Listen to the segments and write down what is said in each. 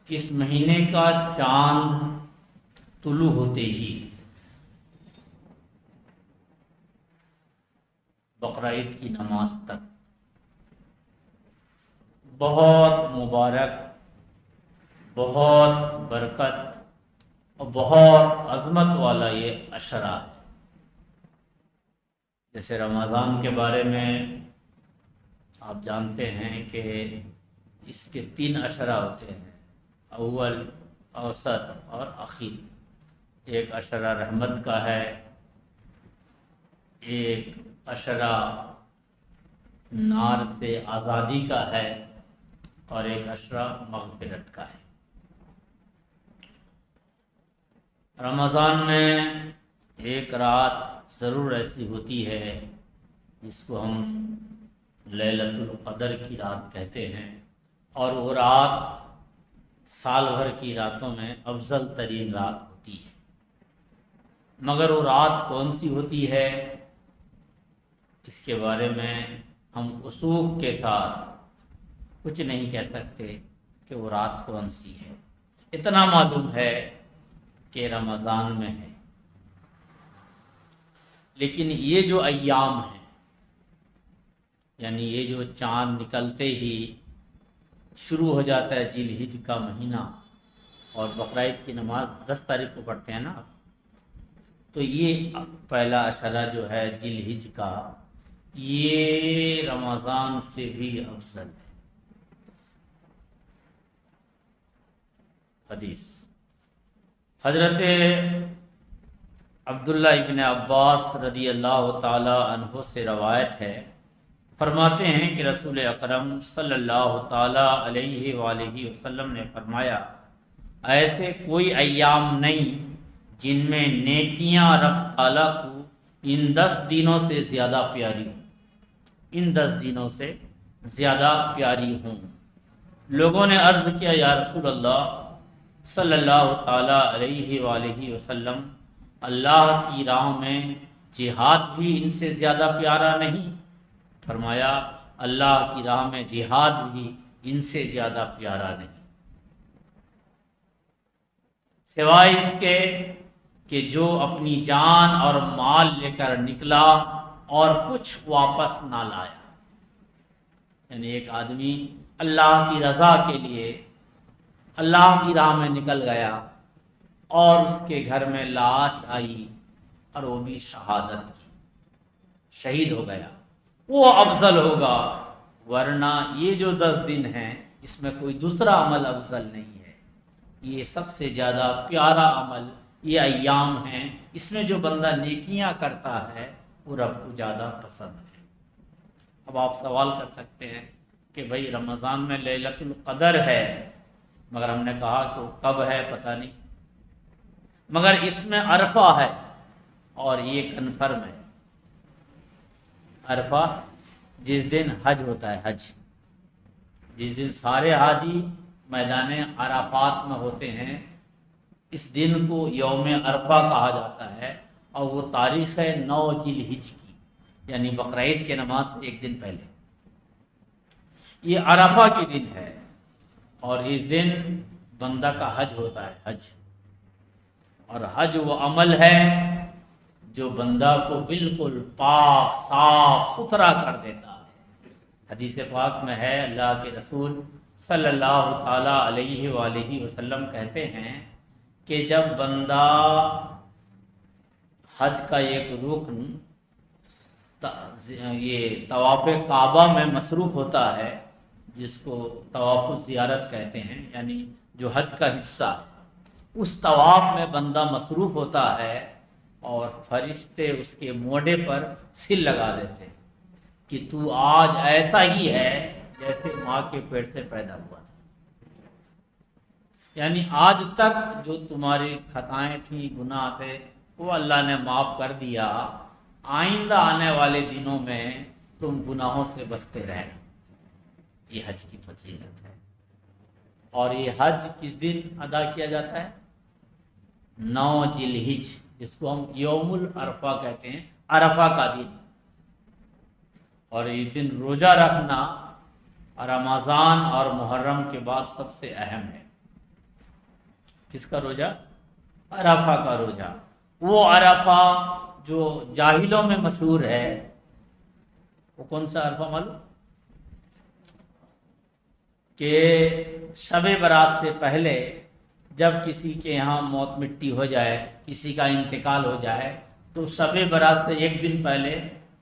اس مہینے کا چاند طلوع ہوتے ہی بقرہ عید کی نماز تک بہت مبارک، بہت برکت اور بہت عظمت والا یہ عشرہ ہے۔ جیسے رمضان کے بارے میں آپ جانتے ہیں کہ اس کے 3 عشرہ ہوتے ہیں، اول، اوسط اور اخیر۔ ایک عشرہ رحمت کا ہے، ایک عشرہ نار سے آزادی کا ہے اور ایک عشرہ مغفرت کا ہے۔ رمضان میں ایک رات ضرور ایسی ہوتی ہے جس کو ہم لیلۃ القدر کی رات کہتے ہیں، اور وہ رات سال بھر کی راتوں میں افضل ترین رات ہوتی ہے۔ مگر وہ رات کون سی ہوتی ہے اس کے بارے میں ہم وثوق کے ساتھ کچھ نہیں کہہ سکتے کہ وہ رات کون سی ہے۔ اتنا معلوم ہے کہ رمضان میں ہے، لیکن یہ جو ایام ہیں، یعنی یہ جو چاند نکلتے ہی شروع ہو جاتا ہے ذی الحجہ کا مہینہ، اور بقرہ عید کی نماز 10 تاریخ کو پڑھتے ہیں نا، تو یہ پہلا عشرہ جو ہے ذی الحجہ کا، یہ رمضان سے بھی افضل ہے۔ حدیث حضرت عبداللہ ابن عباس رضی اللہ تعالی عنہ سے روایت ہے، فرماتے ہیں کہ رسول اکرم صلی اللہ تعالی علیہ وآلہ وسلم نے فرمایا، ایسے کوئی ایام نہیں جن میں نیکیاں رب تعالیٰ کو ان 10 دنوں سے زیادہ پیاری ہوں، ان 10 دنوں سے زیادہ پیاری ہوں۔ لوگوں نے عرض کیا، یا رسول اللہ صلی اللہ تعالی علیہ وآلہ وسلم، اللہ کی راہ میں جہاد بھی ان سے زیادہ پیارا نہیں؟ فرمایا، اللہ کی راہ میں جہاد بھی ان سے زیادہ پیارا نہیں، سوائے اس کے کہ جو اپنی جان اور مال لے کر نکلا اور کچھ واپس نہ لایا۔ یعنی ایک آدمی اللہ کی رضا کے لیے اللہ کی راہ میں نکل گیا اور اس کے گھر میں لاش آئی اور وہ بھی شہادت کی، شہید ہو گیا، وہ افضل ہوگا۔ ورنہ یہ جو 10 دن ہیں اس میں کوئی دوسرا عمل افضل نہیں ہے، یہ سب سے زیادہ پیارا عمل یہ ایام ہیں۔ اس میں جو بندہ نیکیاں کرتا ہے وہ رب کو زیادہ پسند ہے۔ اب آپ سوال کر سکتے ہیں کہ بھئی رمضان میں لیلۃ القدر ہے، مگر ہم نے کہا کہ وہ کب ہے پتہ نہیں، مگر اس میں عرفہ ہے اور یہ کنفرم ہے۔ عرفہ جس دن حج ہوتا ہے، حج جس دن سارے حاجی میدان عرفات میں ہوتے ہیں، اس دن کو یوم عرفہ کہا جاتا ہے، اور وہ تاریخ ہے 9 ذی الحجہ کی، یعنی بقرہ عید کے نماز سے ایک دن پہلے یہ عرفہ کی دن ہے، اور اس دن بندہ کا حج ہوتا ہے، حج۔ اور حج وہ عمل ہے جو بندہ کو بالکل پاک صاف ستھرا کر دیتا ہے۔ حدیث پاک میں ہے، اللہ کے رسول صلی اللہ تعالی علیہ وآلہ وسلم کہتے ہیں کہ جب بندہ حج کا ایک رکن یہ طواف کعبہ میں مصروف ہوتا ہے، جس کو طواف زیارت کہتے ہیں، یعنی جو حج کا حصہ ہے، اس طواف میں بندہ مصروف ہوتا ہے اور فرشتے اس کے موڈے پر سل لگا دیتے ہیں کہ تو آج ایسا ہی ہے جیسے ماں کے پیٹ سے پیدا ہوا تھا، یعنی آج تک جو تمہاری خطائیں تھیں، گناہ تھے، وہ اللہ نے معاف کر دیا، آئندہ آنے والے دنوں میں تم گناہوں سے بچتے رہنا۔ یہ حج کی فضیلت ہے، اور یہ حج کس دن ادا کیا جاتا ہے؟ 9 ذی الحجہ، جس کو ہم یوم العرفہ کہتے ہیں، عرفہ کا دن۔ اور اس دن روزہ رکھنا رمضان اور محرم کے بعد سب سے اہم ہے۔ کس کا روزہ؟ عرفہ کا روزہ۔ وہ عرفہ جو جاہلوں میں مشہور ہے، وہ کون سا عرفہ معلوم؟ کہ شب برات سے پہلے جب کسی کے یہاں موت مٹی ہو جائے، کسی کا انتقال ہو جائے، تو شب برات سے ایک دن پہلے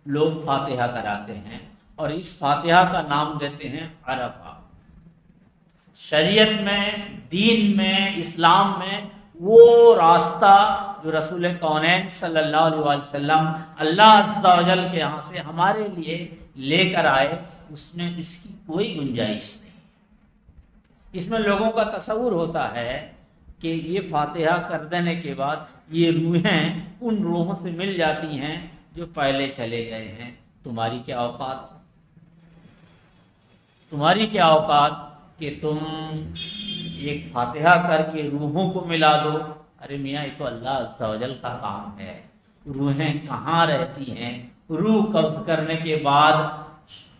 لوگ فاتحہ کراتے ہیں اور اس فاتحہ کا نام دیتے ہیں عرفہ۔ شریعت میں، دین میں، اسلام میں وہ راستہ جو رسول کونین صلی اللہ علیہ وسلم اللہ عز و جل کے یہاں سے ہمارے لیے لے کر آئے، اس میں اس کی کوئی گنجائش نہیں۔ اس میں لوگوں کا تصور ہوتا ہے کہ یہ فاتحہ کر دینے کے بعد یہ روحیں ان روحوں سے مل جاتی ہیں جو پہلے چلے گئے ہیں۔ تمہاری کیا اوقات، تمہاری کیا اوقات کہ تم ایک فاتحہ کر کے روحوں کو ملا دو؟ ارے میاں، یہ تو اللہ عز و جل کا کام ہے۔ روحیں کہاں رہتی ہیں؟ روح قبض کرنے کے بعد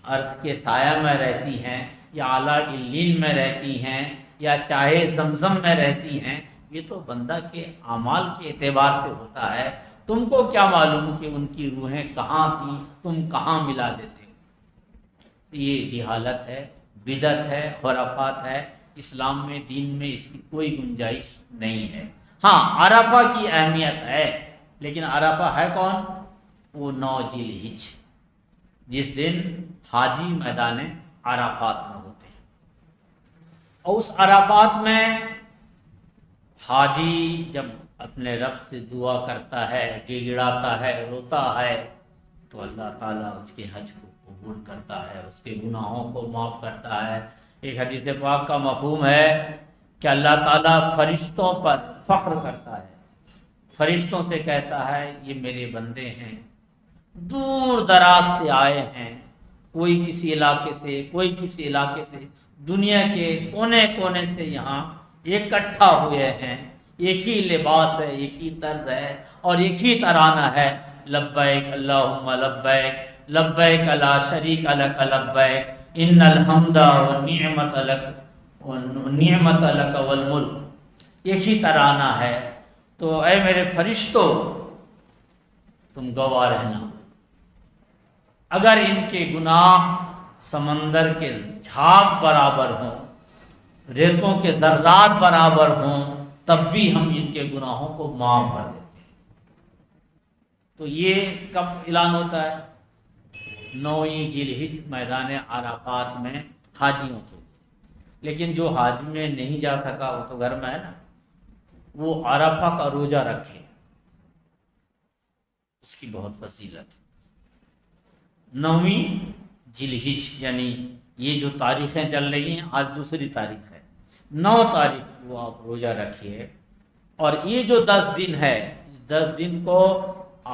عرش کے سایہ میں رہتی ہیں، یا اعلیٰ علیین میں رہتی ہیں، یا چاہے زمزم میں رہتی ہیں۔ یہ تو بندہ کے اعمال کے اعتبار سے ہوتا ہے۔ تم کو کیا معلوم کہ ان کی روحیں کہاں تھیں، تم کہاں ملا دیتے ہو؟ یہ جہالت ہے، بدعت ہے، خرافات ہے۔ اسلام میں، دین میں اس کی کوئی گنجائش نہیں ہے۔ ہاں، عرفہ کی اہمیت ہے، لیکن عرفہ ہے کون؟ وہ 9 ذی الحجہ، جس دن حاجی میدان عرفات میں ہوتے ہیں۔ اور اس عرفات میں حاجی جب اپنے رب سے دعا کرتا ہے، گڑگڑاتا ہے، روتا ہے، تو اللہ تعالیٰ اس کے حج کو قبول کرتا ہے، اس کے گناہوں کو معاف کرتا ہے۔ ایک حدیث پاک کا مفہوم ہے کہ اللہ تعالیٰ فرشتوں پر فخر کرتا ہے، فرشتوں سے کہتا ہے یہ میرے بندے ہیں، دور دراز سے آئے ہیں، کوئی کسی علاقے سے، کوئی کسی علاقے سے، دنیا کے کونے کونے سے یہاں اکٹھا ہوئے ہیں، ایک ہی لباس ہے، ایک ہی طرز ہے اور ایک ہی ترانہ ہے، لبیک اللہم لبیک لبیک لا شریک لک لبیک ان الحمد والنعمت لک والملک، ایک ہی ترانہ ہے۔ تو اے میرے فرشتوں، تم گواہ رہنا، اگر ان کے گناہ سمندر کے جھاگ برابر ہوں، ریتوں کے ذرات برابر ہوں، تب بھی ہم ان کے گناہوں کو معاف کر دیتے ہیں۔ تو یہ کب اعلان ہوتا ہے؟ 9 ذی الحجہ میدان عرفات میں حاجیوں کے لیے۔ لیکن جو حج میں نہیں جا سکا، وہ تو گھر میں ہے نا، وہ عرفہ کا روزہ رکھے، اس کی بہت فضیلت ہے۔ 9 ذی الحجہ یعنی یہ جو تاریخیں چل رہی ہیں، آج دوسری تاریخ ہے، 9 تاریخ کو آپ روزہ رکھیے، اور یہ جو 10 دن ہے، اس 10 دن کو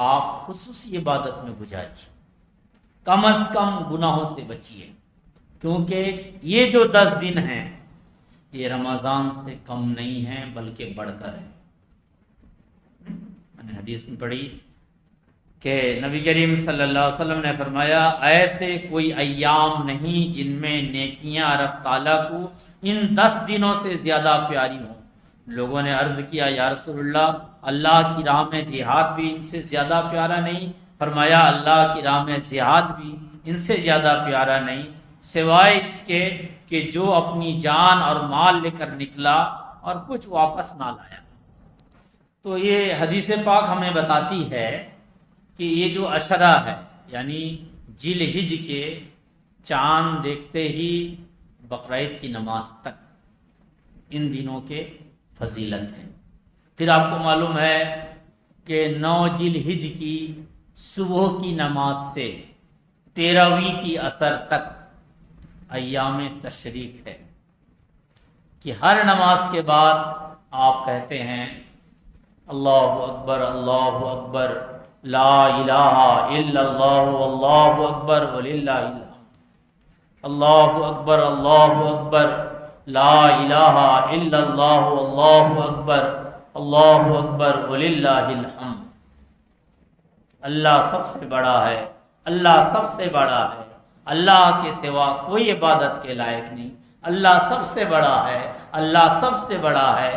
آپ خصوصی عبادت میں گزاریے، کم از کم گناہوں سے بچیے، کیونکہ یہ جو 10 دن ہیں یہ رمضان سے کم نہیں ہیں بلکہ بڑھ کر ہیں۔ میں نے حدیث میں پڑھی کہ نبی کریم صلی اللہ علیہ وسلم نے فرمایا، ایسے کوئی ایام نہیں جن میں نیکیاں رب تعالیٰ کو ان 10 دنوں سے زیادہ پیاری ہوں۔ لوگوں نے عرض کیا، یا رسول اللہ، اللہ کی راہ میں جہاد بھی ان سے زیادہ پیارا نہیں؟ فرمایا، اللہ کی راہ میں جہاد بھی ان سے زیادہ پیارا نہیں، سوائے اس کے کہ جو اپنی جان اور مال لے کر نکلا اور کچھ واپس نہ لایا۔ تو یہ حدیث پاک ہمیں بتاتی ہے کہ یہ جو عشرہ ہے، یعنی ذی الحجہ کے چاند دیکھتے ہی بقرعید کی نماز تک، ان دنوں کے فضیلت ہے۔ پھر آپ کو معلوم ہے کہ 9 ذی الحجہ کی صبح کی نماز سے 13ویں کی عصر تک ایام تشریق ہے، کہ ہر نماز کے بعد آپ کہتے ہیں اللہ اکبر اللہ اکبر لا الہ الا اللہ واللہ اکبر وللہ الحمد، اللہ اکبر اللہ اکبر لا الہ الا اللہ واللہ اکبر اللہ اکبر وللہ الحمد۔ اللہ سب سے بڑا ہے، اللہ سب سے بڑا ہے، اللہ کے سوا کوئی عبادت کے لائق نہیں، اللہ سب سے بڑا ہے، اللہ سب سے بڑا ہے،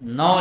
9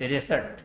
63।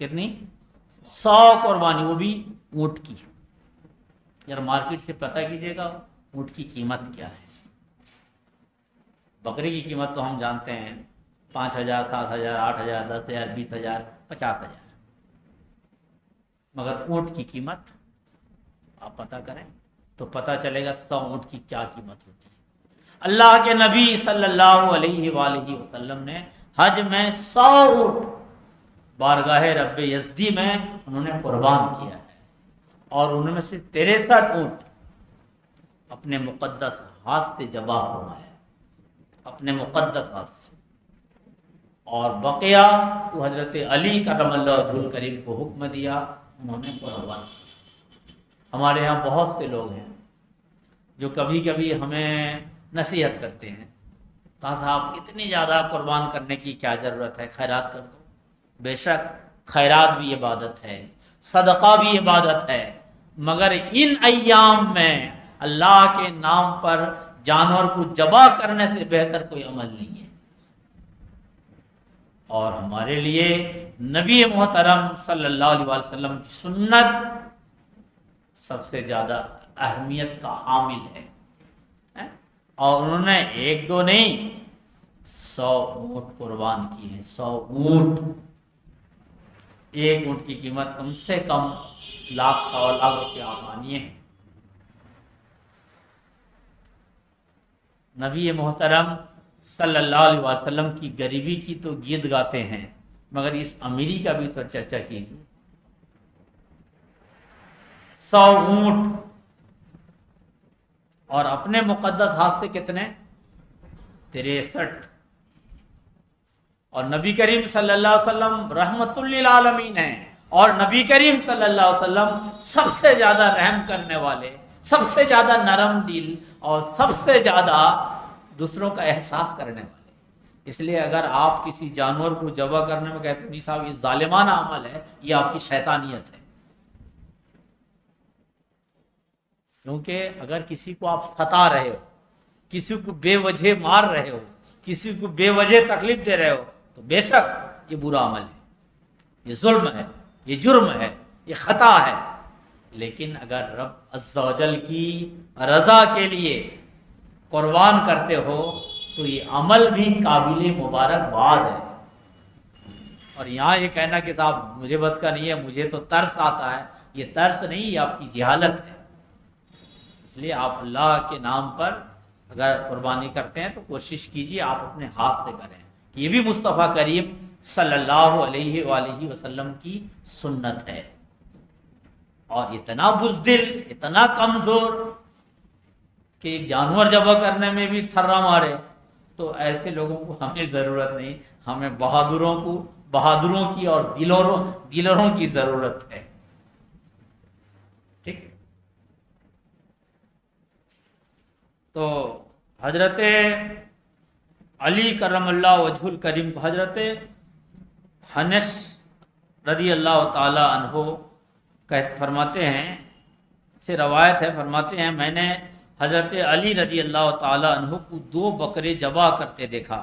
کتنی؟ 100 قربانی، وہ بھی اونٹ کی۔ یار مارکیٹ سے پتہ کیجیے گا اونٹ کی قیمت کیا ہے۔ بکری کی قیمت تو ہم جانتے ہیں 5,000 7,000 8,000 10,000 20,000 50,000، مگر اونٹ کی قیمت آپ پتہ کریں تو پتہ چلے گا 100 اونٹ کی کیا قیمت ہوتی ہے۔ اللہ کے نبی صلی اللہ علیہ وآلہ وسلم نے حج میں 100 اونٹ بارگاہ رب یزدی میں انہوں نے قربان کیا ہے، اور ان میں سے 63 اونٹ اپنے مقدس ہاتھ سے ذبح ہوا ہے، اپنے مقدس ہاتھ سے، اور بقیہ تو حضرت علی کرم اللہ وجہہ الکریم کو حکم دیا، انہوں نے قربان کیا۔ ہمارے یہاں بہت سے لوگ ہیں جو کبھی کبھی ہمیں نصیحت کرتے ہیں، کہا صاحب اتنی زیادہ قربان کرنے کی کیا ضرورت ہے، خیرات کر دو۔ بے شک خیرات بھی عبادت ہے، صدقہ بھی عبادت ہے، مگر ان ایام میں اللہ کے نام پر جانور کو ذبح کرنے سے بہتر کوئی عمل نہیں ہے۔ اور ہمارے لیے نبی محترم صلی اللہ علیہ وسلم کی سنت سب سے زیادہ اہمیت کا حامل ہے، اور انہوں نے 1 2 نہیں 100 اونٹ قربان کی ہیں۔ 100 اونٹ، ایک اونٹ کی قیمت کم سے کم 1,00,000 سوا لاکھ روپے آپ مانیے۔ نبی محترم صلی اللہ علیہ وسلم کی غریبی کی تو گیت گاتے ہیں، مگر اس امیری کا بھی تو چرچا کیجیے۔ 100 اونٹ، اور اپنے مقدس ہاتھ سے کتنے؟ 63۔ اور نبی کریم صلی اللہ علیہ وسلم رحمت للعالمین ہیں، اور نبی کریم صلی اللہ علیہ وسلم سب سے زیادہ رحم کرنے والے، سب سے زیادہ نرم دل، اور سب سے زیادہ دوسروں کا احساس کرنے والے۔ اس لیے اگر آپ کسی جانور کو ذبح کرنے میں کہتے ہیں نہیں صاحب یہ ظالمانہ عمل ہے، یہ آپ کی شیطانیت ہے۔ کیونکہ اگر کسی کو آپ ستا رہے ہو، کسی کو بے وجہ مار رہے ہو، کسی کو بے وجہ تکلیف دے رہے ہو، تو بے شک یہ برا عمل ہے، یہ ظلم ہے، یہ جرم ہے، یہ خطا ہے۔ لیکن اگر رب عز و جل کی رضا کے لیے قربان کرتے ہو تو یہ عمل بھی قابل مبارکباد ہے۔ اور یہاں یہ کہنا کہ صاحب مجھے بس کا نہیں ہے، مجھے تو ترس آتا ہے، یہ ترس نہیں، یہ آپ کی جہالت ہے۔ اس لیے آپ اللہ کے نام پر اگر قربانی کرتے ہیں تو کوشش کیجیے آپ اپنے ہاتھ سے کریں۔ یہ بھی مصطفیٰ کریم صلی اللہ علیہ وآلہ وسلم کی سنت ہے۔ اور اتنا بزدل، اتنا کمزور کہ ایک جانور ذبح کرنے میں بھی تھرا مارے، تو ایسے لوگوں کو ہمیں ضرورت نہیں، ہمیں بہادروں کی اور دلروں کی ضرورت ہے۔ ٹھیک، تو حضرت علی کرم اللہ وجہ الکریم کو حضرت حنش رضی اللہ تعالی عنہ فرماتے ہیں، سے روایت ہے، فرماتے ہیں میں نے حضرت علی رضی اللہ تعالی عنہ کو 2 بکرے ذبح کرتے دیکھا،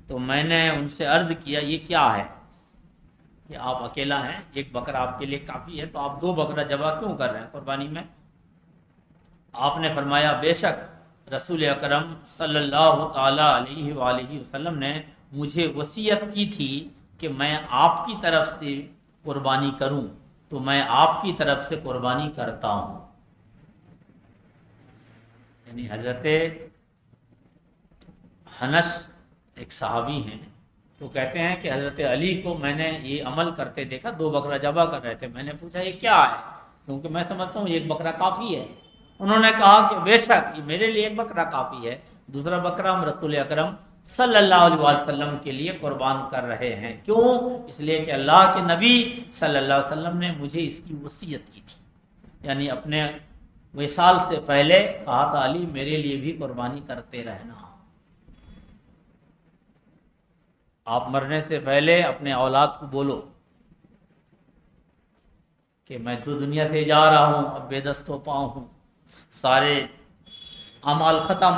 تو میں نے ان سے عرض کیا یہ کیا ہے کہ آپ اکیلا ہیں، 1 بکرا آپ کے لیے کافی ہے، تو آپ 2 بکرا ذبح کیوں کر رہے ہیں قربانی میں؟ آپ نے فرمایا بے شک رسول اکرم صلی اللہ تعالی علیہ وآلہ وسلم نے مجھے وصیت کی تھی کہ میں آپ کی طرف سے قربانی کروں، تو میں آپ کی طرف سے قربانی کرتا ہوں۔ یعنی حضرت حنش ایک صحابی ہیں، تو کہتے ہیں کہ حضرت علی کو میں نے یہ عمل کرتے دیکھا، 2 بکرا ذبح کر رہے تھے، میں نے پوچھا یہ کیا ہے، کیونکہ میں سمجھتا ہوں 1 بکرا کافی ہے۔ انہوں نے کہا کہ بے شک یہ میرے لیے 1 بکرا کافی ہے، دوسرا بکرا ہم رسول اکرم صلی اللہ علیہ وسلم کے لیے قربان کر رہے ہیں۔ کیوں؟ اس لیے کہ اللہ کے نبی صلی اللہ علیہ وسلم نے مجھے اس کی وصیت کی تھی، یعنی اپنے وصال سے پہلے کہا تھا علی میرے لیے بھی قربانی کرتے رہنا۔ آپ مرنے سے پہلے اپنے اولاد کو بولو کہ میں تو دنیا سے جا رہا ہوں، اب بے دست و پاؤں ہوں، سارے اعمال ختم،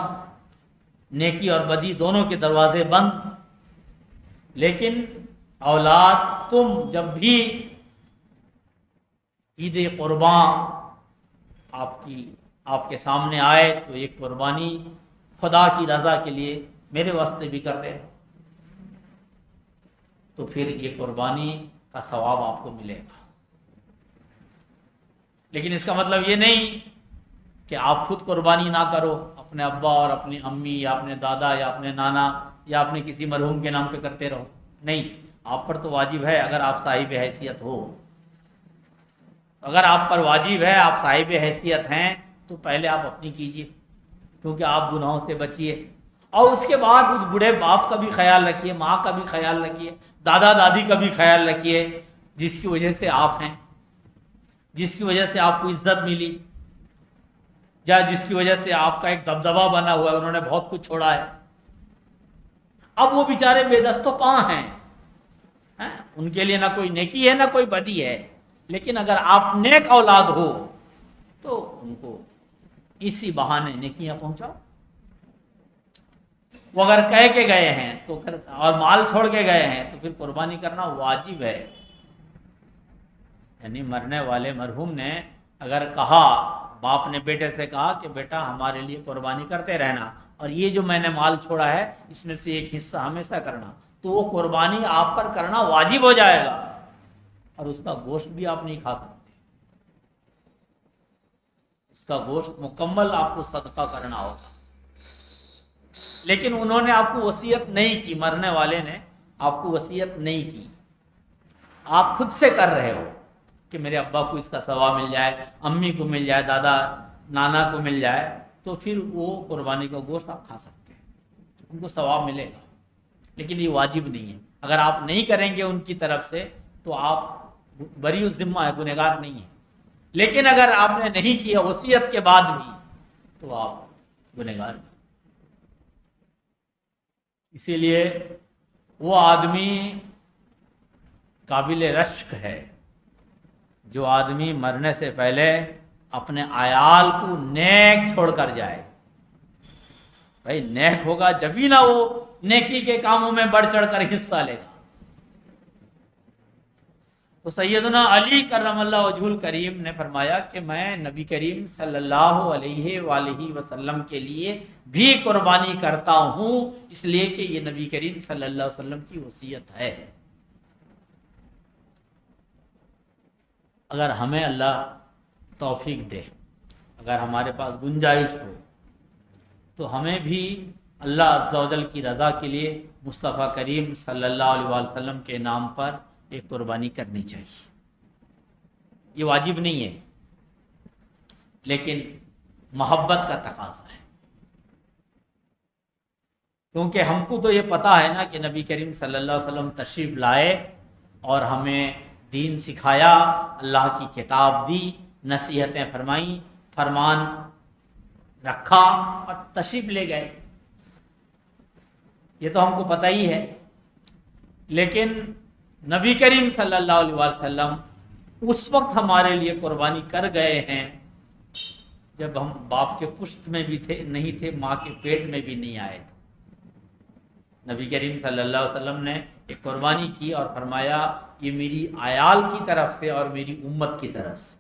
نیکی اور بدی دونوں کے دروازے بند، لیکن اولاد تم جب بھی عید قربان آپ کے سامنے آئے تو ایک قربانی خدا کی رضا کے لیے میرے واسطے بھی کر دیں، تو پھر یہ قربانی کا ثواب آپ کو ملے گا۔ لیکن اس کا مطلب یہ نہیں کہ آپ خود قربانی نہ کرو، اپنے ابا اور اپنی امی یا اپنے دادا یا اپنے نانا یا اپنے کسی مرحوم کے نام پہ کرتے رہو، نہیں، آپ پر تو واجب ہے اگر آپ صاحب حیثیت ہو۔ اگر آپ پر واجب ہے، آپ صاحب حیثیت ہیں، تو پہلے آپ اپنی کیجئے، کیونکہ آپ گناہوں سے بچیے، اور اس کے بعد اس بوڑھے باپ کا بھی خیال رکھیے، ماں کا بھی خیال رکھیے، دادا دادی کا بھی خیال رکھیے، جس کی وجہ سے آپ ہیں، جس کی وجہ سے آپ کو عزت ملی، یا جس کی وجہ سے آپ کا ایک دبدبہ بنا ہوا ہے، انہوں نے بہت کچھ چھوڑا ہے، اب وہ بیچارے بے دست و پاں ہیں، ان کے لیے نہ کوئی نیکی ہے نہ کوئی بدی ہے، لیکن اگر آپ نیک اولاد ہو تو ان کو اسی بہانے نیکیاں پہنچاؤ۔ وہ اگر کہہ کے گئے ہیں تو اور مال چھوڑ کے گئے ہیں تو پھر قربانی کرنا واجب ہے۔ یعنی مرنے والے مرحوم نے اگر کہا، باپ نے بیٹے سے کہا کہ بیٹا ہمارے لیے قربانی کرتے رہنا، اور یہ جو میں نے مال چھوڑا ہے اس میں سے ایک حصہ ہمیشہ کرنا، تو وہ قربانی آپ پر کرنا واجب ہو جائے گا، اور اس کا گوشت بھی آپ نہیں کھا سکتے، اس کا گوشت مکمل آپ کو صدقہ کرنا ہوگا۔ لیکن انہوں نے آپ کو وصیت نہیں کی، مرنے والے نے آپ کو وصیت نہیں کی، آپ خود سے کر رہے ہو کہ میرے ابا کو اس کا ثواب مل جائے، امی کو مل جائے، دادا نانا کو مل جائے، تو پھر وہ قربانی کا گوشت آپ کھا سکتے ہیں، ان کو ثواب ملے گا، لیکن یہ واجب نہیں ہے۔ اگر آپ نہیں کریں گے ان کی طرف سے تو آپ بری الذمہ ہے، گنہگار نہیں ہے، لیکن اگر آپ نے نہیں کیا وصیت کے بعد بھی تو آپ گنہگار ہیں۔ اسی لیے وہ آدمی قابل رشک ہے جو آدمی مرنے سے پہلے اپنے عیال کو نیک چھوڑ کر جائے۔ بھائی نیک ہوگا جبھی نہ وہ نیکی کے کاموں میں بڑھ چڑھ کر حصہ لے گا۔ تو سیدنا علی کرم اللہ وجہ الکریم نے فرمایا کہ میں نبی کریم صلی اللہ علیہ وآلہ وسلم کے لیے بھی قربانی کرتا ہوں، اس لیے کہ یہ نبی کریم صلی اللہ علیہ وسلم کی وصیت ہے۔ اگر ہمیں اللہ توفیق دے، اگر ہمارے پاس گنجائش ہو، تو ہمیں بھی اللہ عز و جل کی رضا کے لیے مصطفیٰ کریم صلی اللہ علیہ وسلم کے نام پر ایک قربانی کرنی چاہیے۔ یہ واجب نہیں ہے، لیکن محبت کا تقاضا ہے، کیونکہ ہم کو تو یہ پتا ہے نا کہ نبی کریم صلی اللہ علیہ وسلم تشریف لائے اور ہمیں دین سکھایا، اللہ کی کتاب دی، نصیحتیں فرمائیں، فرمان رکھا اور تشریف لے گئے، یہ تو ہم کو پتہ ہی ہے۔ لیکن نبی کریم صلی اللہ علیہ وسلم اس وقت ہمارے لیے قربانی کر گئے ہیں جب ہم باپ کے پشت میں بھی تھے نہیں تھے، ماں کے پیٹ میں بھی نہیں آئے تھے۔ نبی کریم صلی اللہ علیہ وسلم نے ایک قربانی کی اور فرمایا یہ میری عیال کی طرف سے اور میری امت کی طرف سے،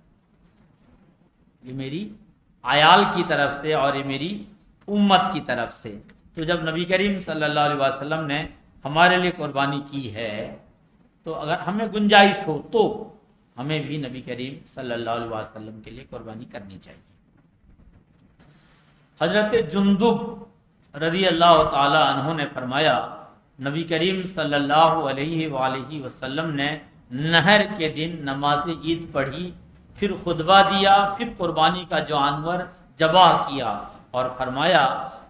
یہ میری عیال کی طرف سے اور یہ میری امت کی طرف سے۔ تو جب نبی کریم صلی اللہ علیہ وسلم نے ہمارے لیے قربانی کی ہے تو اگر ہمیں گنجائش ہو تو ہمیں بھی نبی کریم صلی اللہ علیہ وسلم کے لیے قربانی کرنی چاہیے۔ حضرت جندب رضی اللہ تعالی عنہ نے فرمایا نبی کریم صلی اللہ علیہ وآلہ وسلم نے نہر کے دن نماز عید پڑھی، پھر خطبہ دیا، پھر قربانی کا جانور ذبح کیا اور فرمایا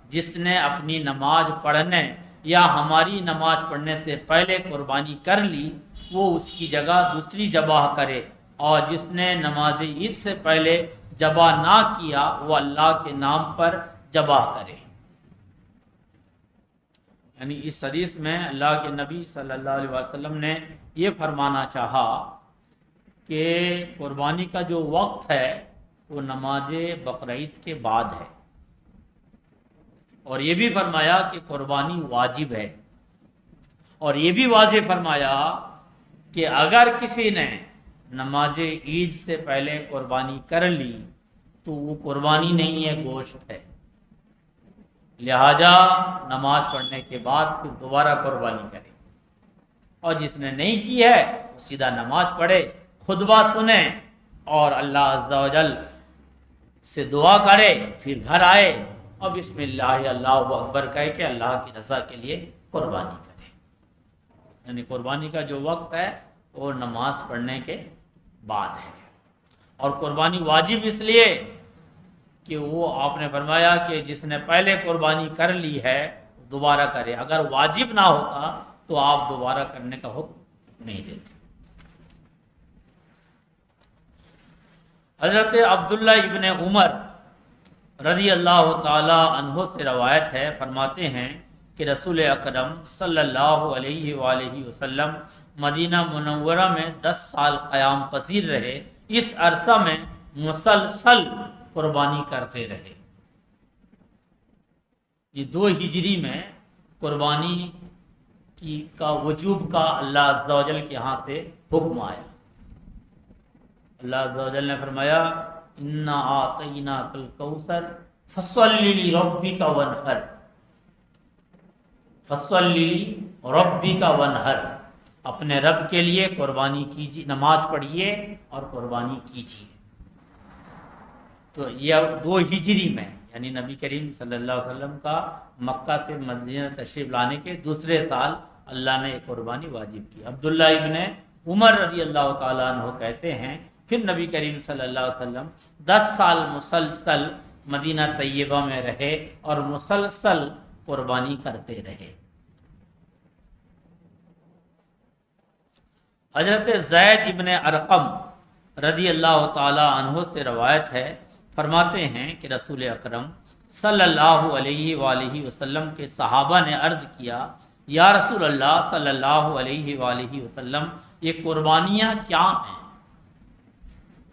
جس نے اپنی نماز پڑھنے یا ہماری نماز پڑھنے سے پہلے قربانی کر لی وہ اس کی جگہ دوسری ذبح کرے، اور جس نے نماز عید سے پہلے ذبح نہ کیا وہ اللہ کے نام پر ذبح کرے۔ یعنی اس حدیث میں اللہ کے نبی صلی اللہ علیہ وسلم نے یہ فرمانا چاہا کہ قربانی کا جو وقت ہے وہ نماز بقرعید کے بعد ہے، اور یہ بھی فرمایا کہ قربانی واجب ہے، اور یہ بھی واضح فرمایا کہ اگر کسی نے نماز عید سے پہلے قربانی کر لی تو وہ قربانی نہیں ہے، گوشت ہے، لہذا نماز پڑھنے کے بعد پھر دوبارہ قربانی کرے، اور جس نے نہیں کی ہے وہ سیدھا نماز پڑھے، خطبہ سنے اور اللہ عز و جل سے دعا کرے، پھر گھر آئے اور بسم اللہ اللہ اکبر کہہ کے اللہ کی رضا کے لیے قربانی کرے۔ یعنی قربانی کا جو وقت ہے وہ نماز پڑھنے کے بعد ہے، اور قربانی واجب اس لیے کہ وہ آپ نے فرمایا کہ جس نے پہلے قربانی کر لی ہے دوبارہ کرے، اگر واجب نہ ہوتا تو آپ دوبارہ کرنے کا حکم نہیں دیتے۔ حضرت عبداللہ ابن عمر رضی اللہ تعالی عنہ سے روایت ہے، فرماتے ہیں کہ رسول اکرم صلی اللہ علیہ وآلہ وسلم مدینہ منورہ میں 10 سال قیام پذیر رہے، اس عرصہ میں مسلسل قربانی کرتے رہے۔ یہ 2 ہجری میں قربانی کا وجوب کا اللہ عز و جل کے ہاں سے حکم آیا۔ اللہ عز و جل نے فرمایا اِنَّا أَعْطَيْنَاكَ الْكَوْثَرَ فَصَلِّ لِرَبِّكَ وَانْحَرْ، فَصَلِّ لِرَبِّكَ وَانْحَرْ، اپنے رب کے لیے قربانی کیجیے، نماز پڑھیے اور قربانی کیجیے۔ تو یہ 2 ہجری میں، یعنی نبی کریم صلی اللہ علیہ وسلم کا مکہ سے مدینہ تشریف لانے کے دوسرے سال اللہ نے قربانی واجب کی۔ عبداللہ ابن عمر رضی اللہ تعالیٰ عنہ کہتے ہیں پھر نبی کریم صلی اللہ علیہ وسلم 10 سال مسلسل مدینہ طیبہ میں رہے اور مسلسل قربانی کرتے رہے۔ حضرت زید ابن ارقم رضی اللہ تعالی عنہ سے روایت ہے، فرماتے ہیں کہ رسول اکرم صلی اللہ علیہ وآلہ وسلم کے صحابہ نے عرض کیا یا رسول اللہ صلی اللہ علیہ وآلہ وسلم یہ قربانیاں کیا ہیں؟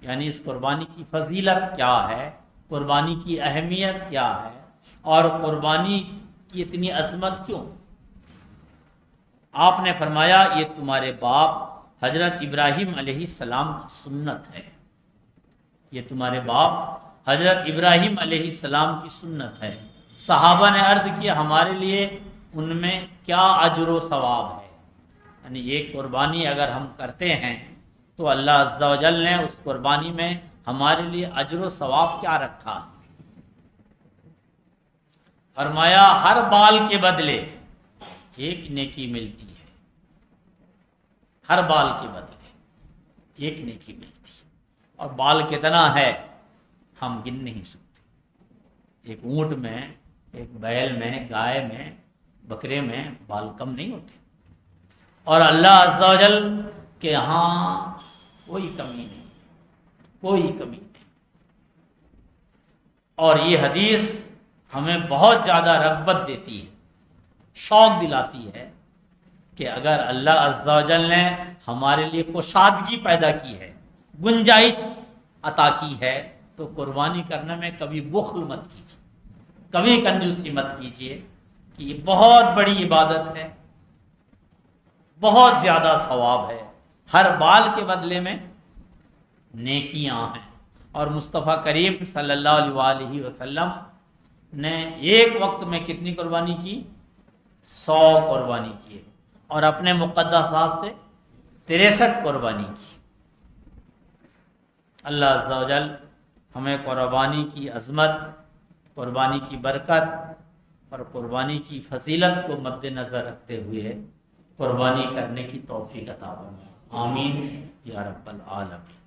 یعنی اس قربانی کی فضیلت کیا ہے، قربانی کی اہمیت کیا ہے، اور قربانی کی اتنی عظمت کیوں؟ آپ نے فرمایا یہ تمہارے باپ حضرت ابراہیم علیہ السلام کی سنت ہے، یہ تمہارے باپ حضرت ابراہیم علیہ السلام کی سنت ہے۔ صحابہ نے عرض کیا ہمارے لیے ان میں کیا اجر و ثواب ہے؟ یعنی یہ قربانی اگر ہم کرتے ہیں تو اللہ عز و جل نے اس قربانی میں ہمارے لیے اجر و ثواب کیا رکھا؟ فرمایا ہر بال کے بدلے ایک نیکی ملتی ہے، ہر بال کے بدلے ایک نیکی ملتی ہے، اور بال کتنا ہے ہم گن نہیں سکتے۔ ایک اونٹ میں، ایک بیل میں، گائے میں، بکرے میں بال کم نہیں ہوتے، اور اللہ عز و جل کہ ہاں کوئی کمی نہیں، کوئی کمی نہیں۔ اور یہ حدیث ہمیں بہت زیادہ رغبت دیتی ہے، شوق دلاتی ہے کہ اگر اللہ عز و جل نے ہمارے لیے کشادگی پیدا کی ہے، گنجائش عطا کی ہے، تو قربانی کرنے میں کبھی بخل مت کیجیے، کبھی کنجوسی مت کیجیے، کہ یہ بہت بڑی عبادت ہے، بہت زیادہ ثواب ہے، ہر بال کے بدلے میں نیکیاں ہیں۔ اور مصطفیٰ کریم صلی اللہ علیہ وآلہ وسلم نے ایک وقت میں کتنی قربانی کی؟ 100 قربانی کی، اور اپنے مقدسات سے 63 قربانی کی۔ اللہ عز و جل ہمیں قربانی کی عظمت، قربانی کی برکت اور قربانی کی فضیلت کو مد نظر رکھتے ہوئے قربانی کرنے کی توفیق عطا فرمائے، آمین یا رب العالمین۔